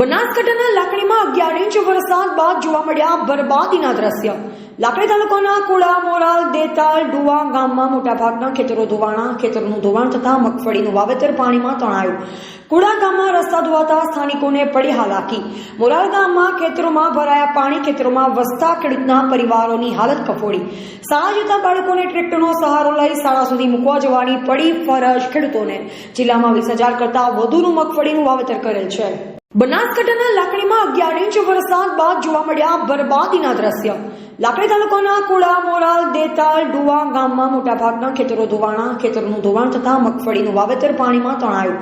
બનાસકાંઠાના લાકડીમાં 11 ઇંચ વરસાદ બાદ જોવા મળ્યા બરબાદીના દ્રશ્ય। લાકડી તાલુકાના કુડા, મોરાલ, દેતાલ, ડુવા ગામમાં મોટાભાગના ખેતરો ધોવાણા। ખેતરોનું ધોવાણ થતાં મગફળીનું વાવેતર પાણીમાં તણાયું। કુડા ગામમાં રસ્તા ધોવાતા સ્થાનિકોને પડી હાલાકી। મોરાલ ગામમાં ખેતરોમાં ભરાયા પાણી। ખેતરોમાં વસતા ખેડૂતના પરિવારોની હાલત કફોડી। શાળા જતા બાળકોને ટ્રેક્ટરનો સહારો લઈ શાળા સુધી મૂકવા જવાની પડી ફરજ ખેડૂતોને। જિલ્લામાં 20,000 કરતાં વધુનું મગફળીનું વાવેતર કરેલ છે। બનાસકાંઠાના લાકડીમાં 11 ઇંચ વરસાદ બાદ જોવા મળ્યા બરબાદીના દ્રશ્ય। લાકડી તાલુકાના કુડા, મોરાલ, દેતાલ, ડુવા ગામમાં મોટાભાગના ખેતરો ધોવાણા। ખેતરોનું ધોવાણ થતાં મગફળીનું વાવેતર પાણીમાં તણાયું।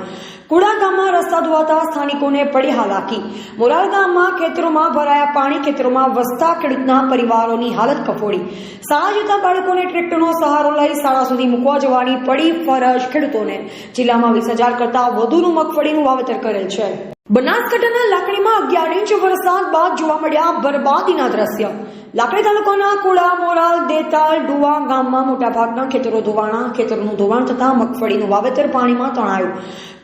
કુડા ગામમાં રસ્તા ધોવાતા સ્થાનિકોને પડી હાલાકી। મોરાલ ગામમાં ખેતરોમાં ભરાયા પાણી। ખેતરોમાં વસતા ખેડૂતના પરિવારોની હાલત કફોડી। શાળા જતા બાળકોને ટ્રેક્ટરનો સહારો લઈ શાળા સુધી મૂકવા જવાની પડી ફરજ ખેડૂતોને। જિલ્લામાં 20,000 કરતાં વધુનું મગફળીનું વાવેતર કરેલ છે। બનાસકાંઠાના લાકડીમાં 11 ઇંચ વરસાદ બાદ જોવા મળ્યા બરબાદીના દ્રશ્ય। લાકડી તાલુકાના કુડા, મોરાલ, દેતાલ, ડુવા ગામમાં મોટાભાગના ખેતરો ધોવાણા। ખેતરોનું ધોવાણ થતાં મગફળીનું વાવેતર પાણીમાં તણાયું।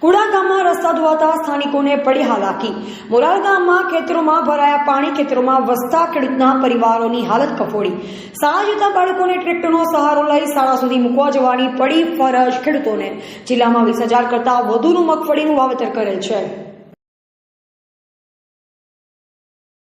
કુડા ગામમાં રસ્તા ધોવાતા સ્થાનિકોને પડી હાલાકી। મોરાલ ગામમાં ખેતરોમાં ભરાયા પાણી। ખેતરોમાં વસતા ખેડૂતના પરિવારોની હાલત કફોડી। શાળા જતા બાળકોને ટ્રેક્ટરનો સહારો લઈ શાળા સુધી મૂકવા જવાની પડી ફરજ ખેડૂતોને। જિલ્લામાં 20,000 કરતાં વધુનું મગફળીનું વાવેતર કરેલ છે।